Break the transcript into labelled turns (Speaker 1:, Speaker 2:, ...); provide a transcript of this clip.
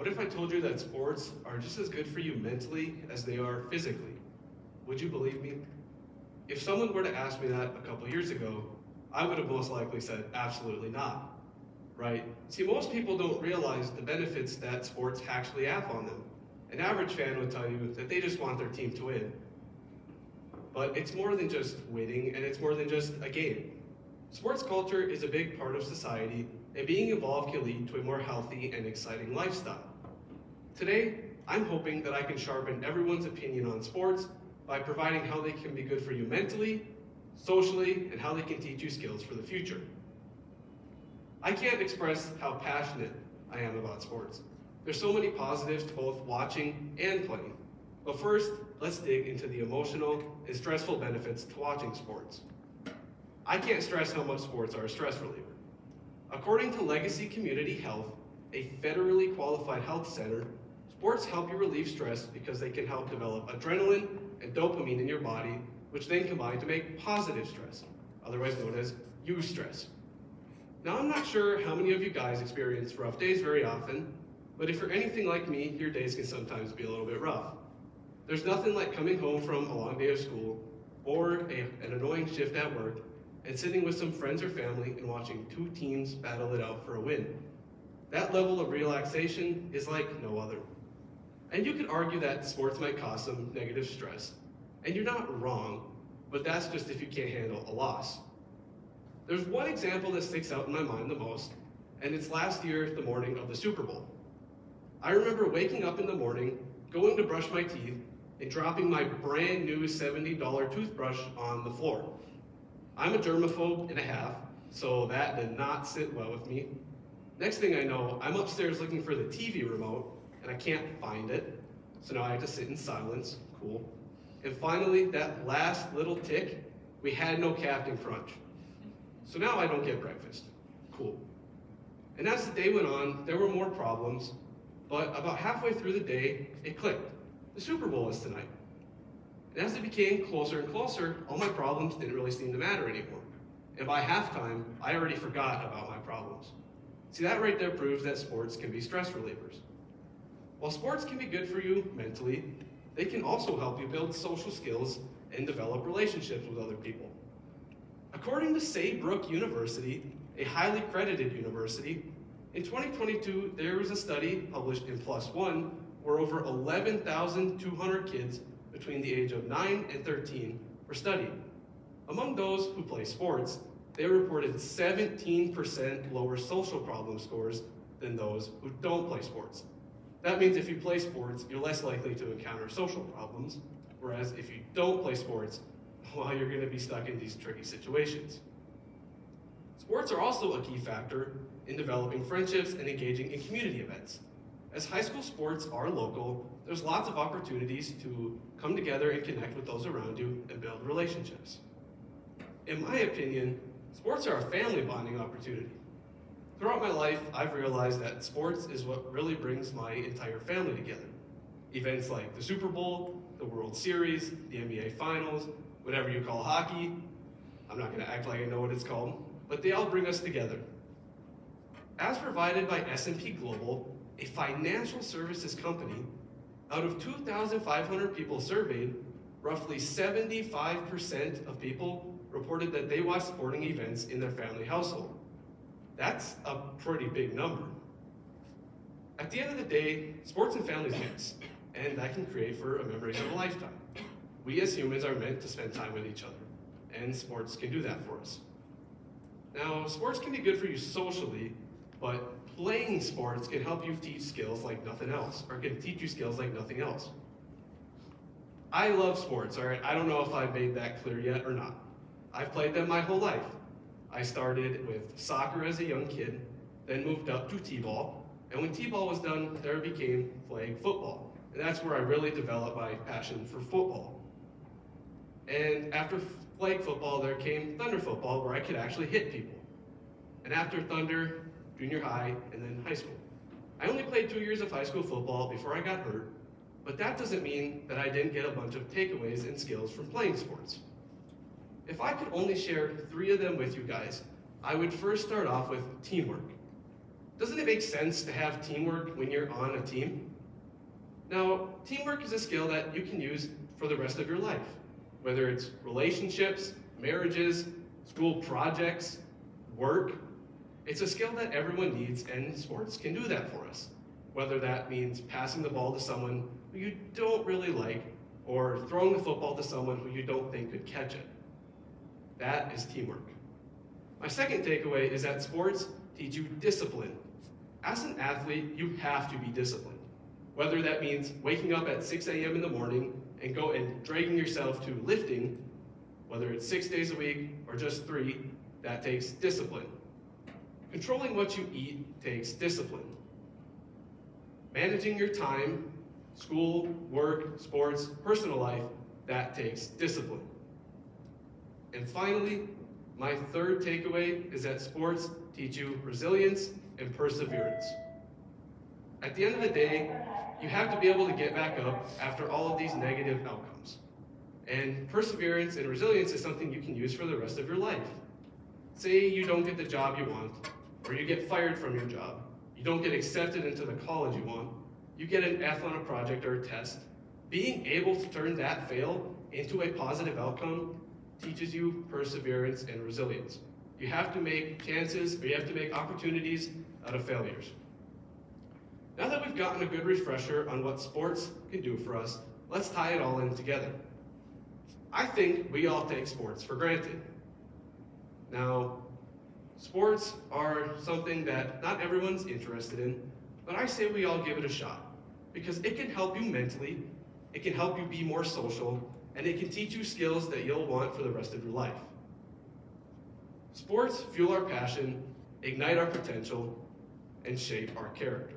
Speaker 1: What if I told you that sports are just as good for you mentally as they are physically? Would you believe me? If someone were to ask me that a couple years ago, I would have most likely said absolutely not, right? See, most people don't realize the benefits that sports actually have on them. An average fan would tell you that they just want their team to win. But it's more than just winning, and it's more than just a game. Sports culture is a big part of society, and being involved can lead to a more healthy and exciting lifestyle. Today, I'm hoping that I can sharpen everyone's opinion on sports by providing how they can be good for you mentally, socially, and how they can teach you skills for the future. I can't express how passionate I am about sports. There's so many positives to both watching and playing. But first, let's dig into the emotional and stressful benefits to watching sports. I can't stress how much sports are a stress reliever. According to Legacy Community Health, a federally qualified health center, sports help you relieve stress because they can help develop adrenaline and dopamine in your body, which then combine to make positive stress, otherwise known as eustress. Now, I'm not sure how many of you guys experience rough days very often, but if you're anything like me, your days can sometimes be a little bit rough. There's nothing like coming home from a long day of school or an annoying shift at work and sitting with some friends or family and watching two teams battle it out for a win. That level of relaxation is like no other. And you could argue that sports might cause some negative stress, and you're not wrong, but that's just if you can't handle a loss. There's one example that sticks out in my mind the most, and it's last year, the morning of the Super Bowl. I remember waking up in the morning, going to brush my teeth, and dropping my brand new $70 toothbrush on the floor. I'm a germaphobe and a half, so that did not sit well with me. Next thing I know, I'm upstairs looking for the TV remote, and I can't find it, so now I have to sit in silence, cool. And finally, that last little tick, we had no Captain Crunch. So now I don't get breakfast, cool. And as the day went on, there were more problems, but about halfway through the day, it clicked. The Super Bowl is tonight. And as it became closer and closer, all my problems didn't really seem to matter anymore. And by halftime, I already forgot about my problems. See, that right there proves that sports can be stress relievers. While sports can be good for you mentally, they can also help you build social skills and develop relationships with other people. According to Saybrook University, a highly credited university, in 2022, there was a study published in PLOS ONE where over 11,200 kids between the age of 9 and 13 were studied. Among those who play sports, they reported 17% lower social problem scores than those who don't play sports. That means if you play sports, you're less likely to encounter social problems, whereas if you don't play sports, well, you're going to be stuck in these tricky situations. Sports are also a key factor in developing friendships and engaging in community events. As high school sports are local, there's lots of opportunities to come together and connect with those around you and build relationships. In my opinion, sports are a family bonding opportunity. Throughout my life, I've realized that sports is what really brings my entire family together. Events like the Super Bowl, the World Series, the NBA Finals, whatever you call hockey, I'm not going to act like I know what it's called, but they all bring us together. As provided by S&P Global, a financial services company, out of 2,500 people surveyed, roughly 75% of people reported that they watch sporting events in their family household. That's a pretty big number. At the end of the day, sports and families mix, and that can create for memories of a lifetime. We as humans are meant to spend time with each other, and sports can do that for us. Now, sports can be good for you socially, but playing sports can help you teach skills like nothing else, or can teach you skills like nothing else. I love sports, all right? I don't know if I've made that clear yet or not. I've played them my whole life. I started with soccer as a young kid, then moved up to t-ball, and when t-ball was done, there became flag football. And that's where I really developed my passion for football. And after flag football, there came thunder football, where I could actually hit people. And after thunder, junior high, and then high school. I only played 2 years of high school football before I got hurt, but that doesn't mean that I didn't get a bunch of takeaways and skills from playing sports. If I could only share 3 of them with you guys, I would first start off with teamwork. Doesn't it make sense to have teamwork when you're on a team? Now, teamwork is a skill that you can use for the rest of your life, whether it's relationships, marriages, school projects, work. It's a skill that everyone needs, and sports can do that for us. Whether that means passing the ball to someone who you don't really like, or throwing the football to someone who you don't think could catch it. That is teamwork. My second takeaway is that sports teach you discipline. As an athlete, you have to be disciplined. Whether that means waking up at 6 a.m. in the morning and dragging yourself to lifting, whether it's 6 days a week or just 3, that takes discipline. Controlling what you eat takes discipline. Managing your time, school, work, sports, personal life, that takes discipline. And finally, my third takeaway is that sports teach you resilience and perseverance. At the end of the day, you have to be able to get back up after all of these negative outcomes. And perseverance and resilience is something you can use for the rest of your life. Say you don't get the job you want, or you get fired from your job. You don't get accepted into the college you want. You get an F on a project or a test. Being able to turn that fail into a positive outcome teaches you perseverance and resilience. You have to make chances, or you have to make opportunities out of failures. Now that we've gotten a good refresher on what sports can do for us, let's tie it all in together. I think we all take sports for granted. Now, sports are something that not everyone's interested in, but I say we all give it a shot because it can help you mentally, it can help you be more social, and it can teach you skills that you'll want for the rest of your life. Sports fuel our passion, ignite our potential, and shape our character.